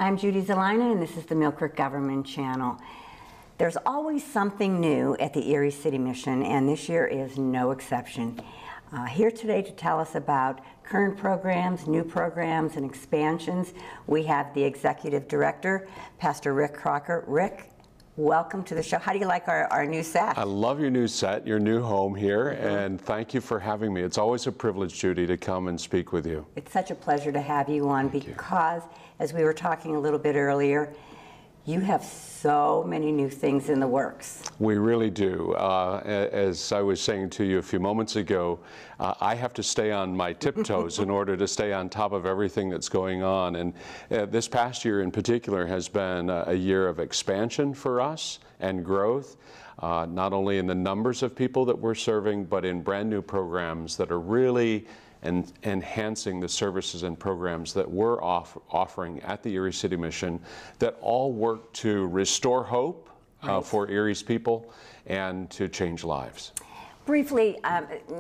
I'm Judy Zelina, and this is the Millcreek Government Channel. There's always something new at the Erie City Mission, and this year is no exception. Here today to tell us about current programs, new programs, and expansions, we have the Executive Director, Pastor Rick Crocker. Rick, welcome to the show. How do you like our new set? I love your new set, your new home here, and thank you for having me. It's always a privilege, Judy, to come and speak with you. It's such a pleasure to have you on because, as we were talking a little bit earlier, you have so many new things in the works. We really do. As I was saying to you a few moments ago, I have to stay on my tiptoes in order to stay on top of everything that's going on. And this past year in particular has been a year of expansion for us and growth, not only in the numbers of people that we're serving, but in brand new programs that are really enhancing the services and programs that we're offering at the Erie City Mission that all work to restore hope for Erie's people and to change lives. Briefly,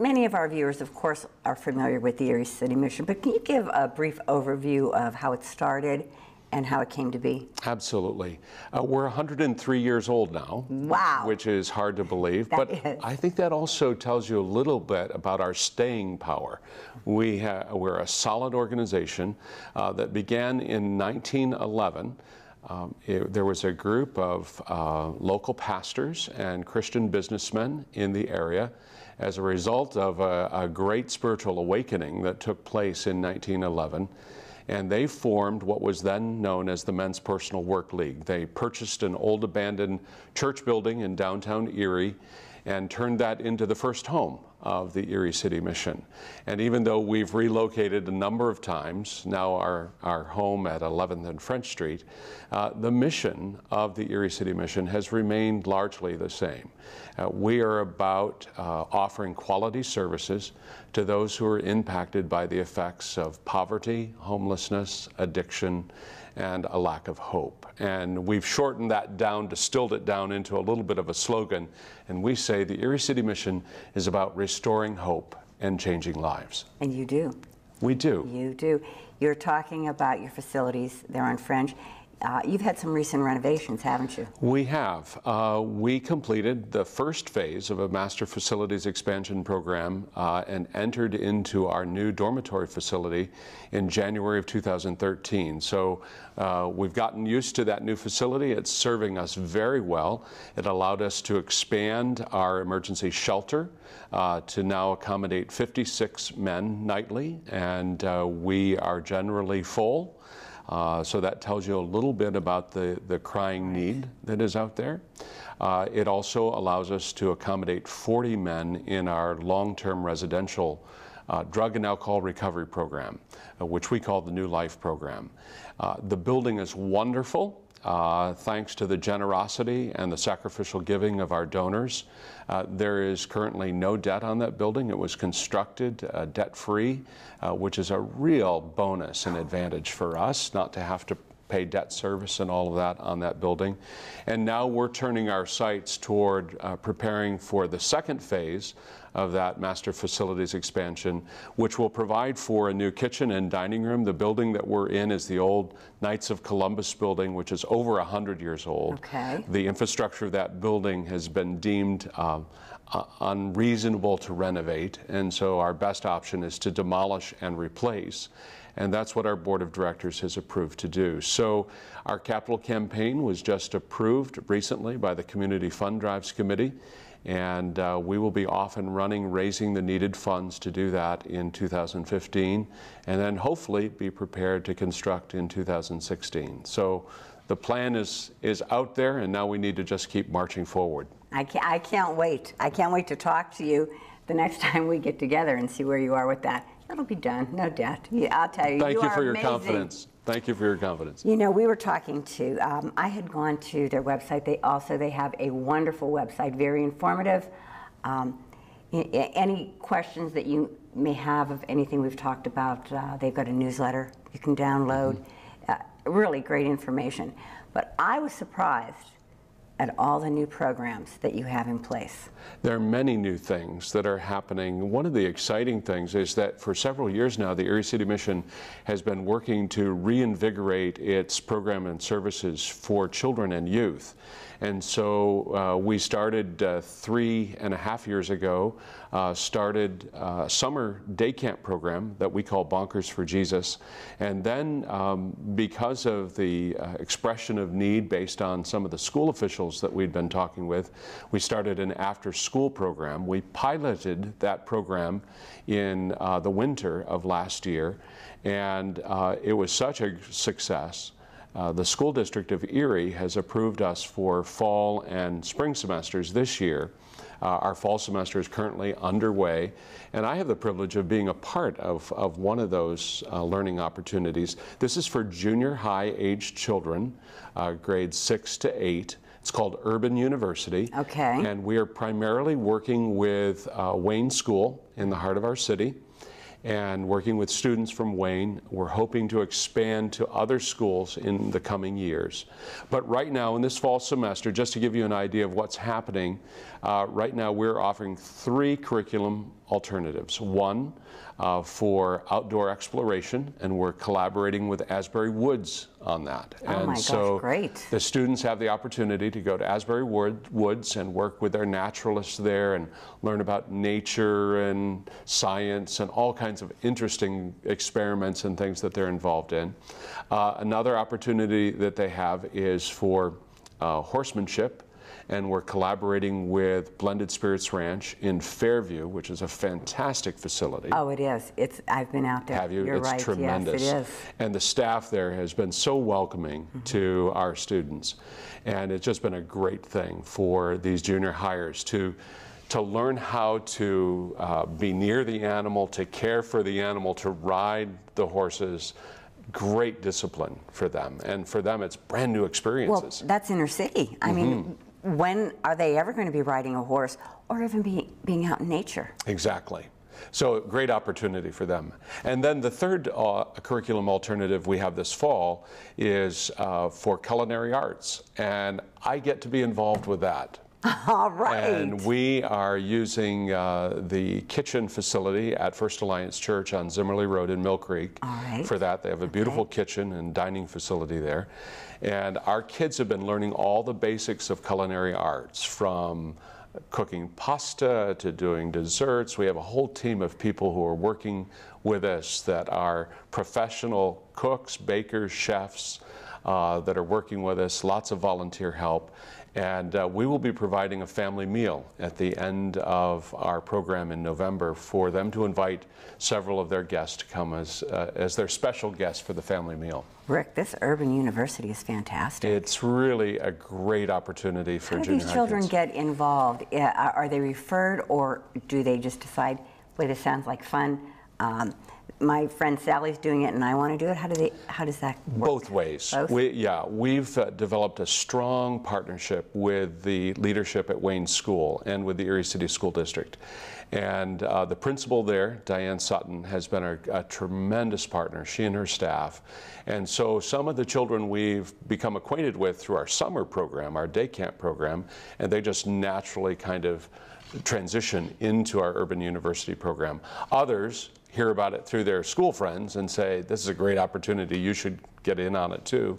many of our viewers, of course, are familiar with the Erie City Mission, but can you give a brief overview of how it started and how it came to be? Absolutely. We're 103 years old now. Wow. Which is hard to believe. But I think that also tells you a little bit about our staying power. We're a solid organization that began in 1911. There was a group of local pastors and Christian businessmen in the area as a result of a great spiritual awakening that took place in 1911. And they formed what was then known as the Men's Personal Work League. They purchased an old abandoned church building in downtown Erie and turned that into the first home of the Erie City Mission. And even though we've relocated a number of times, now our home at 11th and French Street, the mission of the Erie City Mission has remained largely the same. We are about offering quality services to those who are impacted by the effects of poverty, homelessness, addiction, and a lack of hope. And we've shortened that down, distilled it down into a little bit of a slogan, and we say the Erie City Mission is about restoring hope and changing lives. And you do. We do. You do. You're talking about your facilities there on French. You've had some recent renovations, haven't you? We have. We completed the first phase of a master facilities expansion program and entered into our new dormitory facility in January of 2013. So we've gotten used to that new facility. It's serving us very well. It allowed us to expand our emergency shelter to now accommodate 56 men nightly, and we are generally full. So that tells you a little bit about the crying need that is out there. It also allows us to accommodate 40 men in our long-term residential drug and alcohol recovery program, which we call the New Life program. The building is wonderful. Thanks to the generosity and the sacrificial giving of our donors. There is currently no debt on that building. It was constructed debt-free, which is a real bonus and advantage for us, not to have to pay debt service and all of that on that building. And now we're turning our sights toward preparing for the second phase of that master facilities expansion, which will provide for a new kitchen and dining room. The building that we're in is the old Knights of Columbus building, which is over 100 years old. Okay. The infrastructure of that building has been deemed unreasonable to renovate, and so our best option is to demolish and replace. And that's what our board of directors has approved to do. So our capital campaign was just approved recently by the Community Fund Drives Committee, and we will be off and running, raising the needed funds to do that in 2015, and then hopefully be prepared to construct in 2016. So the plan is out there, and now we need to just keep marching forward. I can't wait. I can't wait to talk to you the next time we get together and see where you are with that. It'll be done, no doubt. Yeah, I'll tell you. Thank you for your amazing. confidence. Thank you for your confidence. You know, we were talking to, I had gone to their website. They have a wonderful website, very informative. Any questions that you may have of anything we've talked about, they've got a newsletter you can download. Really great information. But I was surprised at all the new programs that you have in place? There are many new things that are happening. One of the exciting things is that for several years now, the Erie City Mission has been working to reinvigorate its program and services for children and youth. And so we started 3.5 years ago, started a summer day camp program that we call Bonkers for Jesus. And then because of the expression of need based on some of the school officials that we'd been talking with, we started an after-school program. We piloted that program in the winter of last year, and it was such a success. The school district of Erie has approved us for fall and spring semesters this year. Our fall semester is currently underway, and I have the privilege of being a part of one of those learning opportunities. This is for junior high aged children, grades 6 to 8. It's called Urban University. Okay. And we are primarily working with Wayne School in the heart of our city, and working with students from Wayne. We're hoping to expand to other schools in the coming years. But right now, in this fall semester, just to give you an idea of what's happening, right now we're offering 3 curriculum alternatives. One for outdoor exploration, and we're collaborating with Asbury Woods on that. Oh and my gosh, so great. the students have the opportunity to go to Asbury Woods and work with their naturalists there and learn about nature and science and all kinds of interesting experiments and things that they're involved in. Another opportunity that they have is for horsemanship, and we're collaborating with Blended Spirits Ranch in Fairview, which is a fantastic facility. Oh, it is. I've been out there. Have you? You're It's right. tremendous. Yes, it is. And the staff there has been so welcoming to our students. And it's just been a great thing for these junior hires to learn how to be near the animal, to care for the animal, to ride the horses. Great discipline for them. And for them, it's brand new experiences. Well, that's inner city. I mean, when are they ever going to be riding a horse or even being out in nature? Exactly. So great opportunity for them. And then the third curriculum alternative we have this fall is for culinary arts. And I get to be involved with that. All right. And we are using the kitchen facility at First Alliance Church on Zimmerly Road in Millcreek. All right. For that. They have a beautiful kitchen and dining facility there. And our kids have been learning all the basics of culinary arts, from cooking pasta to doing desserts. We have a whole team of people who are working with us that are professional cooks, bakers, chefs that are working with us, lots of volunteer help. And we will be providing a family meal at the end of our program in November for them to invite several of their guests to come as their special guests for the family meal. Rick, this Urban University is fantastic. It's really a great opportunity for junior high kids. How do these children get involved? Are they referred, or do they just decide, wait, this sounds like fun? My friend Sally's doing it and I want to do it. How does that work? Both ways. Both? We've developed a strong partnership with the leadership at Wayne School and with the Erie City School District. And the principal there, Diane Sutton, has been a tremendous partner, she and her staff. And so some of the children we've become acquainted with through our summer program, our day camp program, and they just naturally kind of transition into our Urban University program. Others hear about it through their school friends and say, this is a great opportunity, you should get in on it too.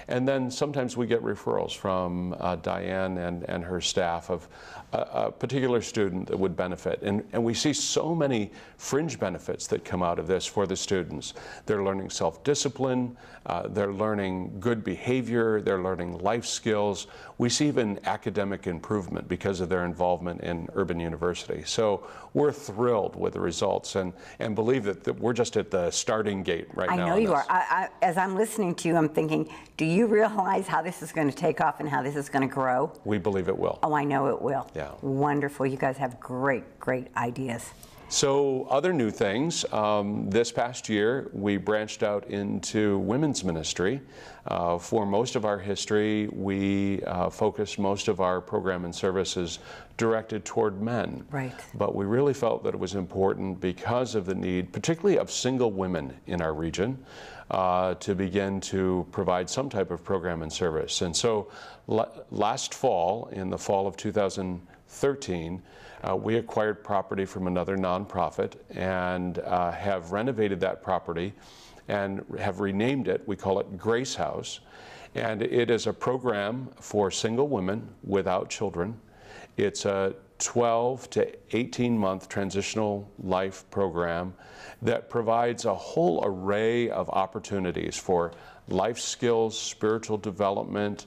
And then sometimes we get referrals from Diane and her staff of a particular student that would benefit. And we see so many fringe benefits that come out of this for the students. They're learning self-discipline, they're learning good behavior, they're learning life skills. We see even academic improvement because of their involvement in Urban University. So we're thrilled with the results and believe that we're just at the starting gate right now. I know you are. As I'm listening to you, I'm thinking, do you realize how this is going to take off and how this is going to grow? We believe it will. Oh, I know it will. Yeah. Wonderful. You guys have great, great ideas. So other new things, this past year we branched out into women's ministry. For most of our history, we focused most of our program and services directed toward men. Right. But we really felt that it was important because of the need, particularly of single women in our region, to begin to provide some type of program and service. And so last fall, in the fall of 2013, we acquired property from another nonprofit and have renovated that property and have renamed it. We call it Grace House. And it is a program for single women without children. It's a 12 to 18-month transitional life program that provides a whole array of opportunities for life skills, spiritual development.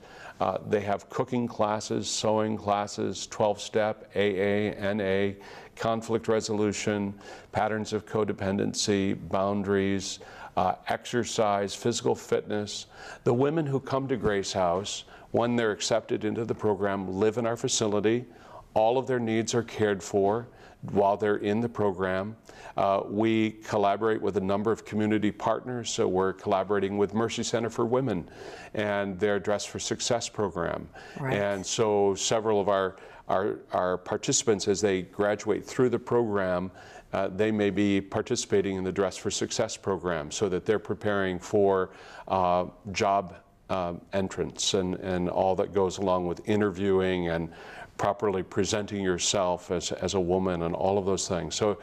They have cooking classes, sewing classes, 12-step, AA, NA, conflict resolution, patterns of codependency, boundaries, exercise, physical fitness. The women who come to Grace House, when they're accepted into the program, live in our facility. All of their needs are cared for while they're in the program. We collaborate with a number of community partners, so we're collaborating with Mercy Center for Women and their Dress for Success program. Right. And so several of our participants, as they graduate through the program, they may be participating in the Dress for Success program so that they're preparing for job entrance and all that goes along with interviewing and properly presenting yourself as a woman and all of those things. So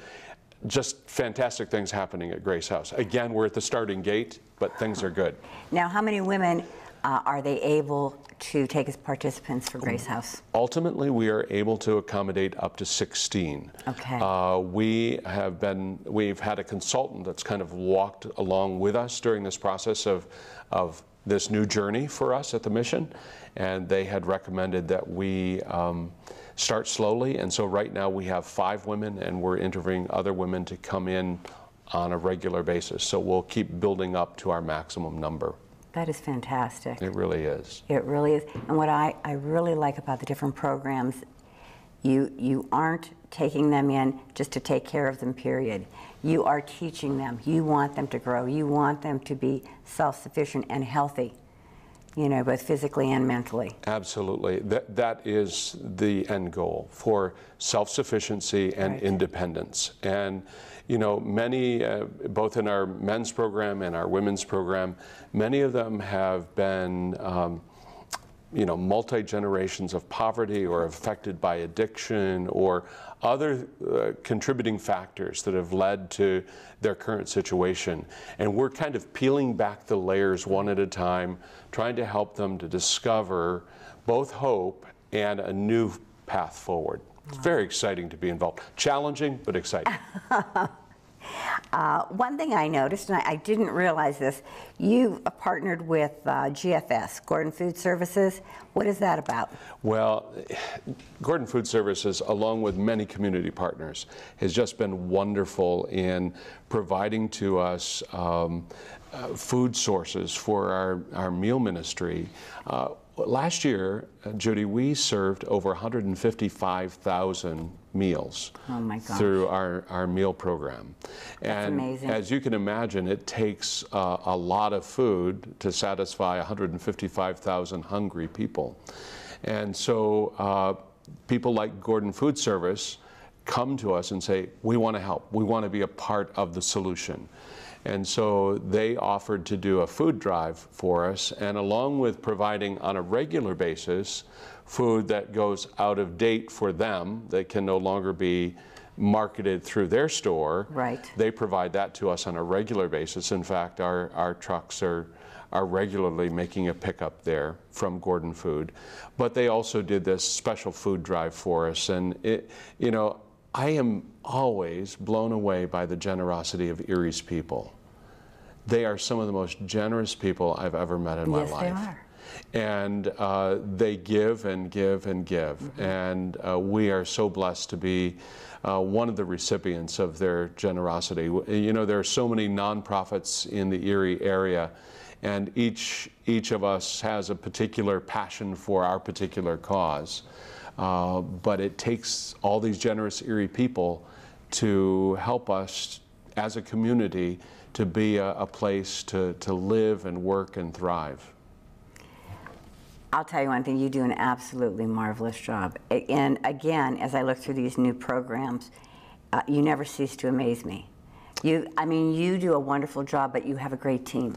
just fantastic things happening at Grace House. Again, we're at the starting gate, but things are good. Now, how many women are they able to take as participants for Grace House? Ultimately, we are able to accommodate up to 16. Okay. We've had a consultant that's kind of walked along with us during this process of this new journey for us at the mission, and they had recommended that we start slowly. And so right now we have 5 women, and we're interviewing other women to come in on a regular basis. So we'll keep building up to our maximum number. That is fantastic. It really is. It really is. And what I really like about the different programs, you aren't taking them in just to take care of them, period. You are teaching them. You want them to grow. You want them to be self-sufficient and healthy, you know, both physically and mentally. Absolutely. That is the end goal, for self-sufficiency and Right. independence. And you know, many, both in our men's program and our women's program, many of them have been you know, multi-generations of poverty or affected by addiction or other contributing factors that have led to their current situation. And we're kind of peeling back the layers one at a time, trying to help them to discover both hope and a new path forward. It's very exciting to be involved. Challenging, but exciting. One thing I noticed, and I didn't realize this, you partnered with GFS, Gordon Food Services. What is that about? Well, Gordon Food Services, along with many community partners, has just been wonderful in providing to us food sources for our meal ministry. Last year, Judy, we served over 155,000 meals through our meal program. That's amazing. As you can imagine, it takes a lot of food to satisfy 155,000 hungry people. And so people like Gordon Food Service come to us and say, we want to help. We want to be a part of the solution. And so they offered to do a food drive for us, and along with providing on a regular basis food that goes out of date for them, that can no longer be marketed through their store, right. They provide that to us on a regular basis. In fact, our trucks are regularly making a pickup there from Gordon Food. But they also did this special food drive for us, and you know, I am always blown away by the generosity of Erie's people. They are some of the most generous people I've ever met in my life. Yes, they are. And they give and give and give. Mm-hmm. And we are so blessed to be one of the recipients of their generosity. You know, there are so many nonprofits in the Erie area, and each of us has a particular passion for our particular cause. But it takes all these generous Erie people to help us as a community to be a place to live and work and thrive. I'll tell you one thing, you do an absolutely marvelous job. And again, as I look through these new programs, you never cease to amaze me. I mean, you do a wonderful job, but you have a great team.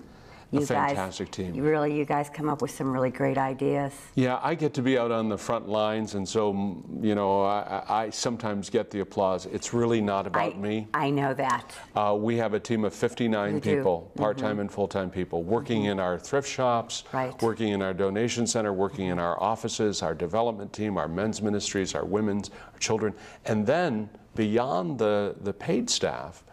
A fantastic team. You guys come up with some really great ideas. Yeah, I get to be out on the front lines, and so, you know, I sometimes get the applause. It's really not about me. I know that. We have a team of 59 people, part-time and full-time people, working in our thrift shops, working in our donation center, working in our offices, our development team, our men's ministries, our women's, our children. And then, beyond the paid staff,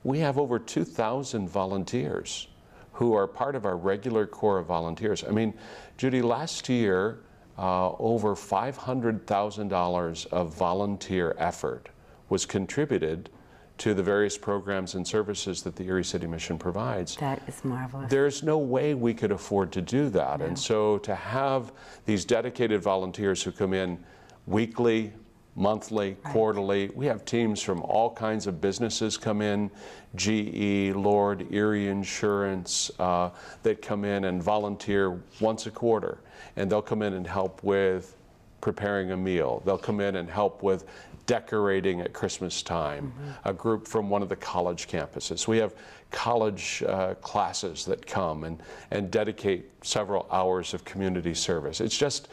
we have over 2,000 volunteers who are part of our regular core of volunteers. I mean, Judy, last year, over $500,000 of volunteer effort was contributed to the various programs and services that the Erie City Mission provides. That is marvelous. There's no way we could afford to do that. No. And so to have these dedicated volunteers who come in weekly, monthly, quarterly. We have teams from all kinds of businesses come in, GE, Lord, Erie Insurance, that come in and volunteer once a quarter. And they'll come in and help with preparing a meal. They'll come in and help with decorating at Christmas time. A group from one of the college campuses. We have college classes that come and dedicate several hours of community service. It's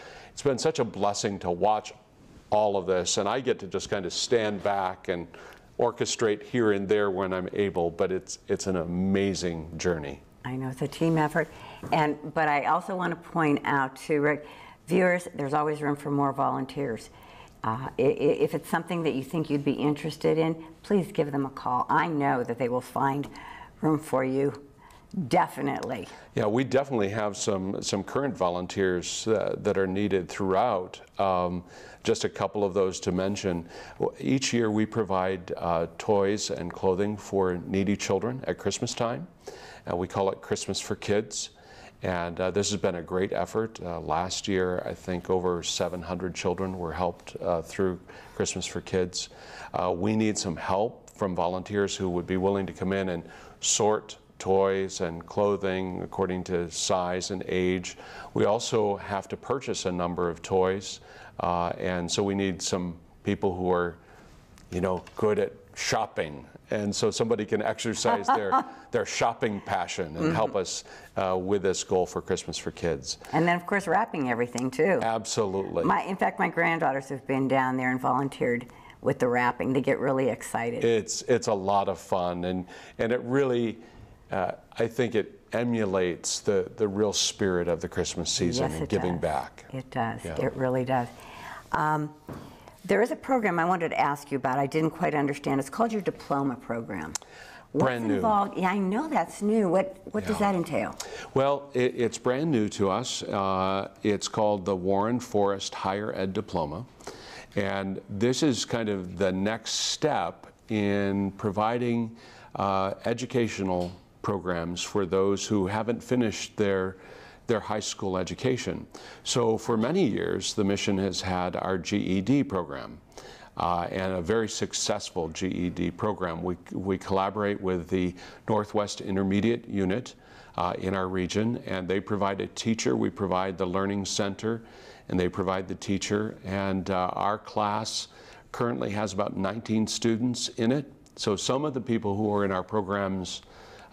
been such a blessing to watch all of this, and I get to just kind of stand back and orchestrate here and there when I'm able, but it's an amazing journey. I know, it's a team effort, but I also want to point out to Rick, viewers, there's always room for more volunteers. If it's something that you think you'd be interested in, please give them a call. I know that they will find room for you. Definitely. Yeah, we definitely have some current volunteers that are needed throughout. Just a couple of those to mention. Each year we provide toys and clothing for needy children at Christmas time. We call it Christmas for Kids. And this has been a great effort. Last year, I think over 700 children were helped through Christmas for Kids. We need some help from volunteers who would be willing to come in and sort toys and clothing according to size and age. We also have to purchase a number of toys, and so we need some people who are, you know, good at shopping, and so somebody can exercise their shopping passion and help us with this goal for Christmas for Kids. And then, of course, wrapping everything too. Absolutely. In fact, my granddaughters have been down there and volunteered with the wrapping. They get really excited. It's a lot of fun, and it really, I think it emulates the real spirit of the Christmas season and giving back. It does. Yeah. It really does. There is a program I wanted to ask you about. I didn't quite understand. It's called your diploma program. Brand new. Yeah, I know that's new. What does that entail? Well, it's brand new to us. It's called the Warren Forest Higher Ed Diploma. And this is kind of the next step in providing educational programs for those who haven't finished their high school education. So for many years, the mission has had our GED program, and a very successful GED program. We collaborate with the Northwest Intermediate Unit in our region, and they provide a teacher. We provide the Learning Center, and they provide the teacher. And our class currently has about 19 students in it. So some of the people who are in our programs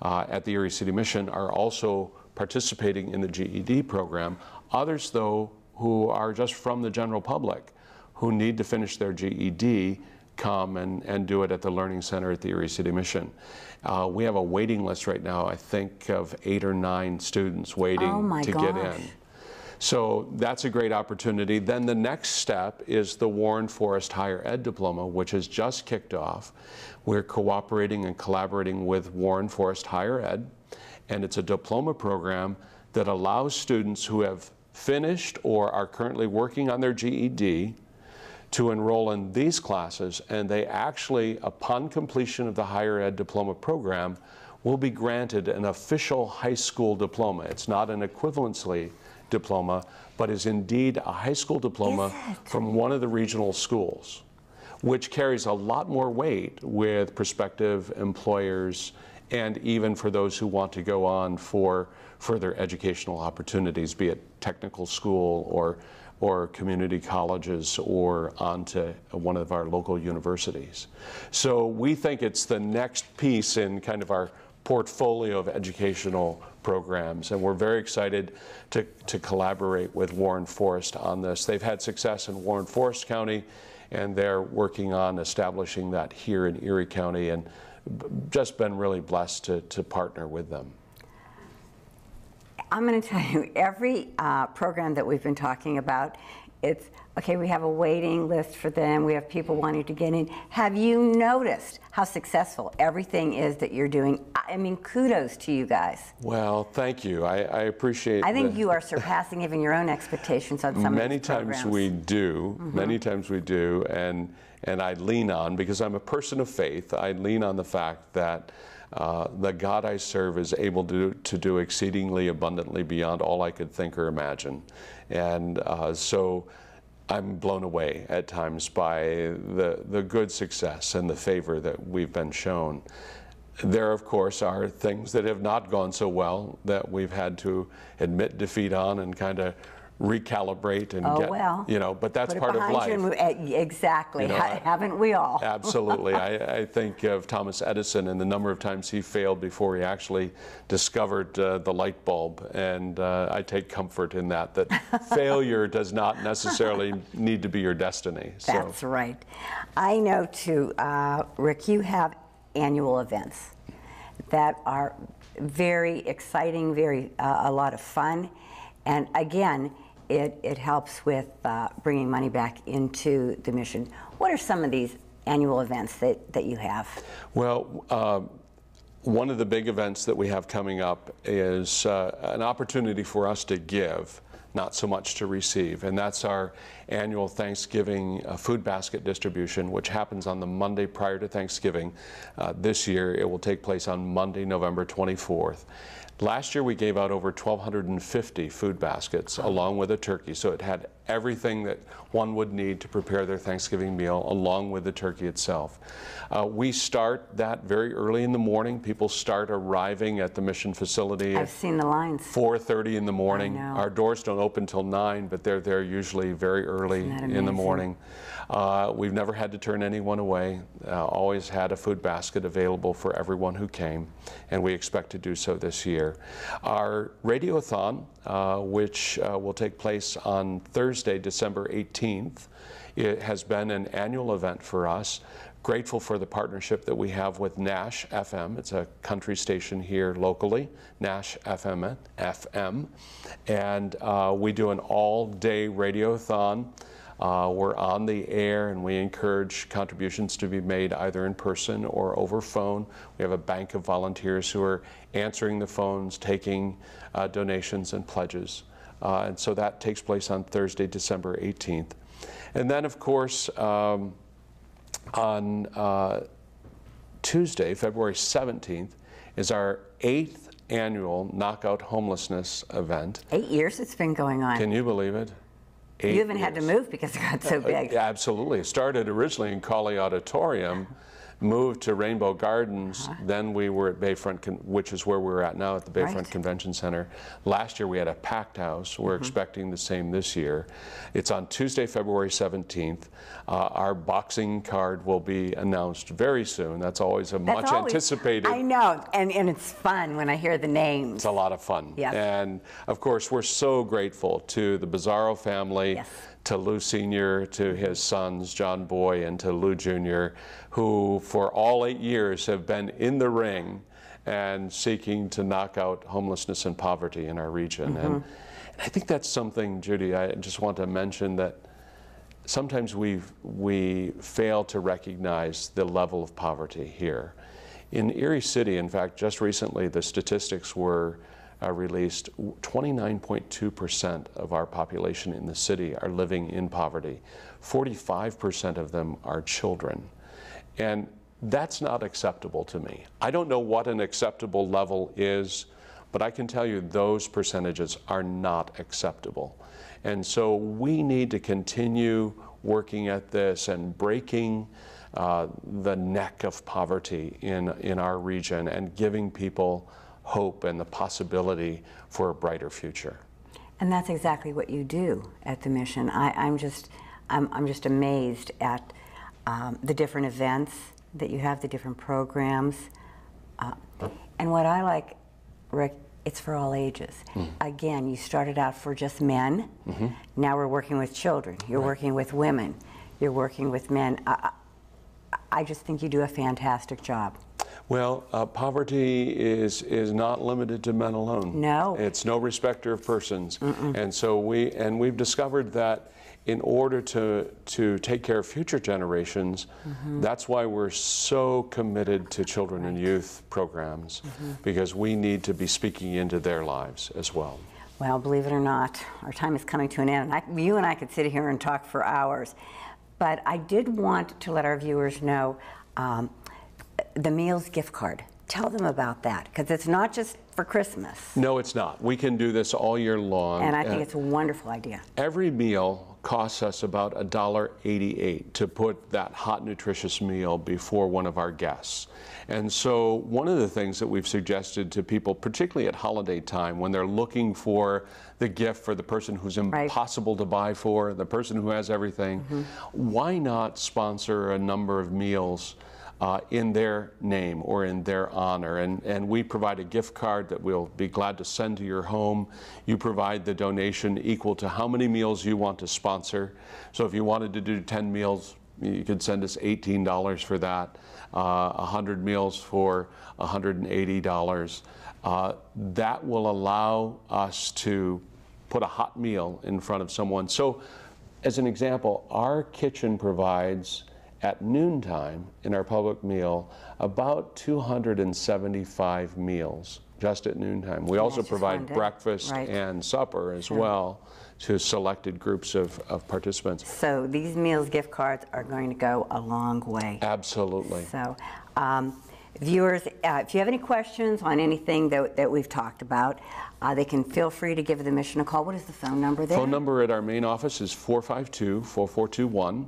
at the Erie City Mission are also participating in the GED program. Others, though, who are just from the general public, who need to finish their GED, come and do it at the Learning Center at the Erie City Mission. We have a waiting list right now, I think, of 8 or 9 students waiting to get in. So that's a great opportunity. Then the next step is the Warren Forest Higher Ed Diploma, which has just kicked off. We're cooperating and collaborating with Warren Forest Higher Ed, and it's a diploma program that allows students who have finished or are currently working on their GED to enroll in these classes, and they actually, upon completion of the higher ed diploma program, will be granted an official high school diploma. It's not an equivalency diploma, but is indeed a high school diploma from one of the regional schools. which carries a lot more weight with prospective employers and even for those who want to go on for further educational opportunities, be it technical school or community colleges or onto one of our local universities. So we think it's the next piece in kind of our portfolio of educational programs, and we're very excited to collaborate with Warren Forest on this. They've had success in Warren Forest County, and they're working on establishing that here in Erie County, and just been really blessed to partner with them. I'm going to tell you, every program that we've been talking about, it's, okay, we have a waiting list for them, we have people wanting to get in. Have you noticed how successful everything is that you're doing? I mean, kudos to you guys. Well, thank you. I appreciate I think you are surpassing even your own expectations on some of these programs. Many times we do, many times we do, and I lean on, because I'm a person of faith, I lean on the fact that the God I serve is able to do exceedingly abundantly beyond all I could think or imagine. And so I'm blown away at times by the good success and the favor that we've been shown. There, of course, are things that have not gone so well that we've had to admit defeat on and kind of recalibrate and you know, but that's part of life. Exactly, you know, haven't we all? Absolutely. I think of Thomas Edison and the number of times he failed before he actually discovered the light bulb, and I take comfort in that failure does not necessarily need to be your destiny. That's right. I know too, Rick, you have annual events that are very exciting, a lot of fun, and again, it helps with bringing money back into the mission. What are some of these annual events that you have? Well, one of the big events that we have coming up is an opportunity for us to give, not so much to receive, and that's our annual Thanksgiving food basket distribution, which happens on the Monday prior to Thanksgiving. This year it will take place on Monday, November 24th. Last year we gave out over 1,250 food baskets along with a turkey, so it had everything that one would need to prepare their Thanksgiving meal along with the turkey itself. We start that very early in the morning. People start arriving at the mission facility. I've seen the lines. 4:30 in the morning. Our doors don't open till 9, but they're there usually very early in the morning. We've never had to turn anyone away. Always had a food basket available for everyone who came, and we expect to do so this year. Our radiothon, which will take place on Thursday, December 18th, it has been an annual event for us. Grateful for the partnership that we have with Nash FM. It's a country station here locally, Nash FM. And we do an all-day radiothon. We're on the air, and we encourage contributions to be made either in person or over phone. We have a bank of volunteers who are answering the phones, taking donations and pledges. And so that takes place on Thursday, December 18th. And then, of course, on Tuesday, February 17th, is our 8th annual Knockout Homelessness event. 8 years it's been going on. Can you believe it? You even had to move because it got so big. Absolutely. It started originally in Colley Auditorium, moved to Rainbow Gardens, then we were at Bayfront, which is where we're at now at the Bayfront Convention Center. Last year we had a packed house. We're expecting the same this year. It's on Tuesday, February 17th. Our boxing card will be announced very soon. That's always a much anticipated. I know, and it's fun when I hear the names. It's a lot of fun. Yes. And of course we're so grateful to the Bizzarro family, to Lou Sr., to his sons, John Boy, and to Lou Jr., who for all 8 years have been in the ring and seeking to knock out homelessness and poverty in our region. And I think that's something, Judy, I just want to mention that sometimes we fail to recognize the level of poverty here. In Erie City, in fact, just recently the statistics were released. 29.2% of our population in the city are living in poverty. 45% of them are children. And that's not acceptable to me. I don't know what an acceptable level is, but I can tell you those percentages are not acceptable. And so we need to continue working at this and breaking the neck of poverty in our region and giving people hope and the possibility for a brighter future. And that's exactly what you do at the mission. I'm just amazed at the different events that you have, the different programs. And what I like, Rick, it's for all ages. Again, you started out for just men. Now we're working with children. You're working with women. You're working with men. I just think you do a fantastic job. Well, poverty is not limited to men alone. No. It's no respecter of persons. And so we've discovered that in order to take care of future generations, that's why we're so committed to children and youth programs, because we need to be speaking into their lives as well. Well, believe it or not, our time is coming to an end. You and I could sit here and talk for hours, but I did want to let our viewers know the meals gift card. Tell them about that, because it's not just for Christmas. No, it's not. We can do this all year long. And I think it's a wonderful idea. Every meal costs us about $1.88 to put that hot, nutritious meal before one of our guests. And so one of the things that we've suggested to people, particularly at holiday time, when they're looking for the gift for the person who's impossible to buy for, the person who has everything, why not sponsor a number of meals in their name or in their honor? And we provide a gift card that we'll be glad to send to your home. You provide the donation equal to how many meals you want to sponsor. So if you wanted to do 10 meals, you could send us $18 for that. 100 meals for $180. That will allow us to put a hot meal in front of someone. So as an example, our kitchen provides at noontime in our public meal about 275 meals just at noontime. We also provide breakfast and supper as well to selected groups of participants. So these meals gift cards are going to go a long way. Absolutely. So viewers, if you have any questions on anything that we've talked about, they can feel free to give the mission a call. What is the phone number there? Phone number at our main office is 452-4421.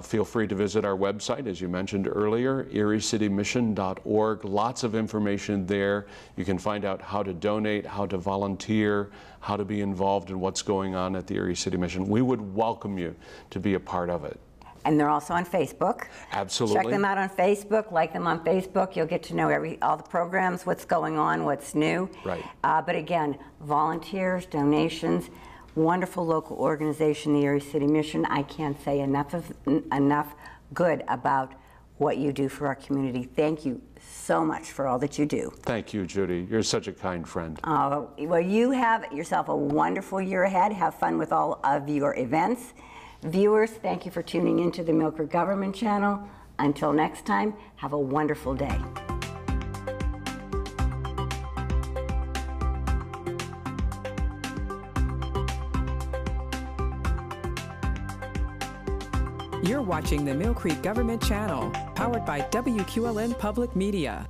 Feel free to visit our website, as you mentioned earlier, eriecitymission.org. Lots of information there. You can find out how to donate, how to volunteer, how to be involved in what's going on at the Erie City Mission. We would welcome you to be a part of it. And they're also on Facebook. Absolutely. Check them out on Facebook, like them on Facebook. You'll get to know all the programs, what's going on, what's new. Right. But again, volunteers, donations, wonderful local organization, the Erie City Mission. I can't say enough good about what you do for our community. Thank you so much for all that you do. Thank you, Judy. You're such a kind friend. Well, you have yourself a wonderful year ahead. Have fun with all of your events. Viewers, thank you for tuning into the Millcreek Government Channel. Until next time, have a wonderful day. You're watching the Millcreek Government Channel, powered by WQLN Public Media.